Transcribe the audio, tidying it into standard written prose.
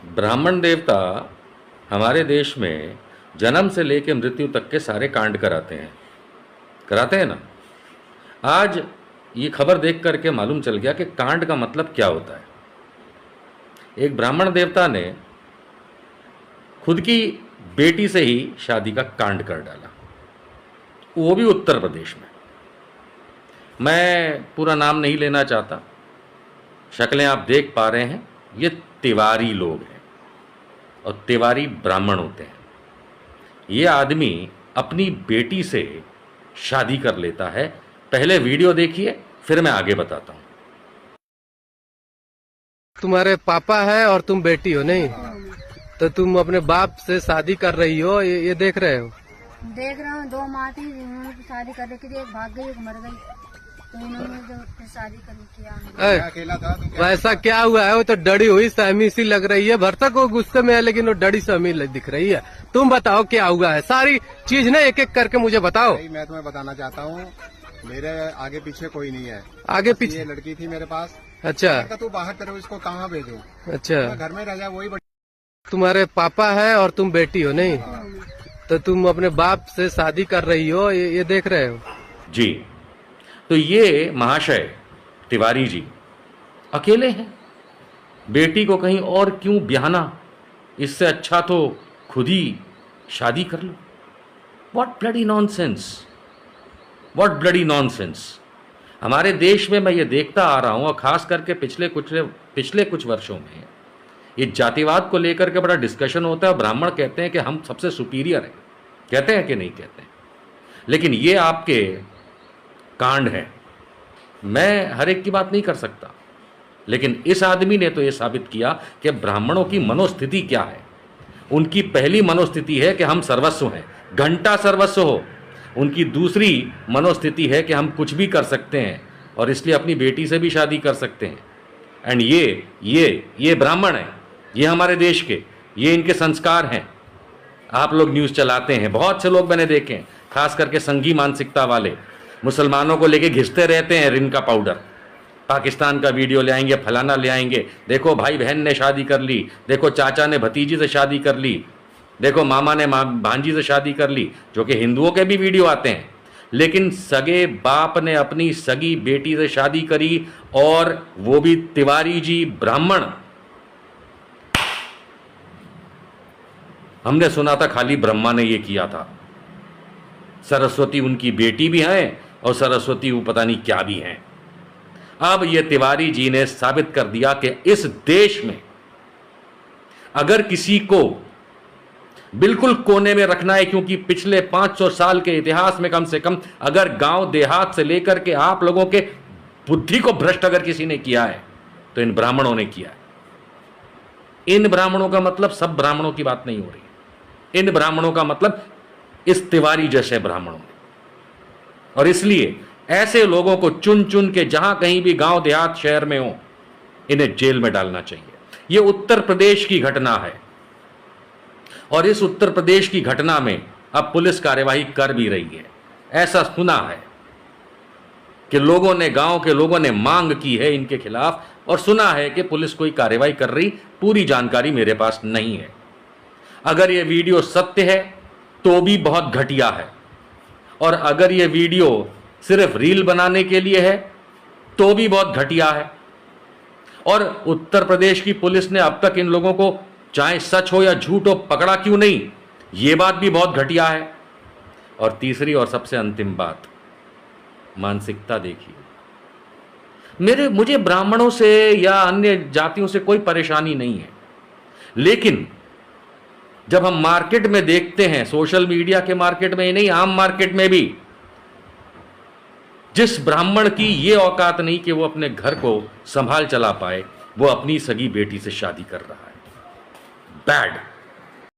ब्राह्मण देवता हमारे देश में जन्म से लेकर मृत्यु तक के सारे कांड कराते हैं ना। आज ये खबर देख करके मालूम चल गया कि कांड का मतलब क्या होता है। एक ब्राह्मण देवता ने खुद की बेटी से ही शादी का कांड कर डाला, वो भी उत्तर प्रदेश में। मैं पूरा नाम नहीं लेना चाहता, शक्लें आप देख पा रहे हैं, ये तिवारी लोग हैं और तिवारी ब्राह्मण होते हैं। ये आदमी अपनी बेटी से शादी कर लेता है। पहले वीडियो देखिए, फिर मैं आगे बताता हूं। तुम्हारे पापा है और तुम बेटी हो, नहीं? तो तुम अपने बाप से शादी कर रही हो, ये देख रहे हो? देख रहा हूँ। दो माँ थी, उन्होंने शादी कर रखी थी, एक भाग गई, एक मर गई, तो इन्होंने जो फिर शादी कर किया। अकेला था। ऐसा क्या हुआ है? वो तो डरी हुई सहमी सी लग रही है। भरतक वो गुस्से में है, लेकिन वो डरी सहमी दिख रही है। तुम बताओ क्या हुआ है, सारी चीज ना एक एक करके मुझे बताओ। मैं तुम्हें बताना चाहता हूँ, मेरे आगे पीछे कोई नहीं है। आगे पीछे ये लड़की थी मेरे पास। अच्छा, तू बाहर करो, इसको कहाँ भेजो? अच्छा, घर में रह जाए, वही तुम्हारे पापा है और तुम बेटी हो, नहीं? तो तुम अपने बाप से शादी कर रही हो, ये देख रहे हो? जी, तो ये महाशय तिवारी जी अकेले हैं। बेटी को कहीं और क्यों ब्याहना, इससे अच्छा तो खुद ही शादी कर लो। What bloody nonsense, what bloody nonsense. हमारे देश में मैं ये देखता आ रहा हूं, और खास करके पिछले कुछ वर्षों में ये जातिवाद को लेकर के बड़ा डिस्कशन होता है। ब्राह्मण कहते हैं कि हम सबसे सुपीरियर हैं, कहते हैं कि नहीं कहते हैं? लेकिन ये आपके कांड है। मैं हर एक की बात नहीं कर सकता, लेकिन इस आदमी ने तो यह साबित किया कि ब्राह्मणों की मनोस्थिति क्या है। उनकी पहली मनोस्थिति है कि हम सर्वस्व हैं, घंटा सर्वस्व हो। उनकी दूसरी मनोस्थिति है कि हम कुछ भी कर सकते हैं और इसलिए अपनी बेटी से भी शादी कर सकते हैं। एंड ये ब्राह्मण है, ये हमारे देश के, ये इनके संस्कार हैं। आप लोग न्यूज़ चलाते हैं, बहुत से लोग मैंने देखे हैं, खास करके संघी मानसिकता वाले मुसलमानों को लेके घिसते रहते हैं। रिन का पाउडर, पाकिस्तान का वीडियो ले आएंगे, फलाना ले आएंगे। देखो भाई बहन ने शादी कर ली, देखो चाचा ने भतीजी से शादी कर ली, देखो मामा ने भांजी से शादी कर ली, जो कि हिंदुओं के भी वीडियो आते हैं। लेकिन सगे बाप ने अपनी सगी बेटी से शादी करी, और वो भी तिवारी जी ब्राह्मण। हमने सुना था खाली ब्रह्मा ने ये किया था। सरस्वती उनकी बेटी भी हैं और सरस्वती वो पता नहीं क्या भी हैं। अब ये तिवारी जी ने साबित कर दिया कि इस देश में अगर किसी को बिल्कुल कोने में रखना है, क्योंकि पिछले 500 साल के इतिहास में कम से कम अगर गांव देहात से लेकर के आप लोगों के बुद्धि को भ्रष्ट अगर किसी ने किया है तो इन ब्राह्मणों ने किया है। इन ब्राह्मणों का मतलब सब ब्राह्मणों की बात नहीं हो रही, इन ब्राह्मणों का मतलब इस तिवारी जैसे ब्राह्मणों ने। और इसलिए ऐसे लोगों को चुन चुन के जहां कहीं भी गांव देहात शहर में हो, इन्हें जेल में डालना चाहिए। यह उत्तर प्रदेश की घटना है, और इस उत्तर प्रदेश की घटना में अब पुलिस कार्यवाही कर भी रही है। ऐसा सुना है कि लोगों ने, गांव के लोगों ने मांग की है इनके खिलाफ, और सुना है कि पुलिस कोई कार्रवाई कर रही। पूरी जानकारी मेरे पास नहीं है। अगर यह वीडियो सत्य है तो भी बहुत घटिया है, और अगर यह वीडियो सिर्फ रील बनाने के लिए है तो भी बहुत घटिया है। और उत्तर प्रदेश की पुलिस ने अब तक इन लोगों को, चाहे सच हो या झूठ हो, पकड़ा क्यों नहीं, यह बात भी बहुत घटिया है। और तीसरी और सबसे अंतिम बात, मानसिकता देखिए। मुझे ब्राह्मणों से या अन्य जातियों से कोई परेशानी नहीं है, लेकिन जब हम मार्केट में देखते हैं, सोशल मीडिया के मार्केट में ही नहीं, आम मार्केट में भी, जिस ब्राह्मण की ये औकात नहीं कि वो अपने घर को संभाल चला पाए, वो अपनी सगी बेटी से शादी कर रहा है। बैड।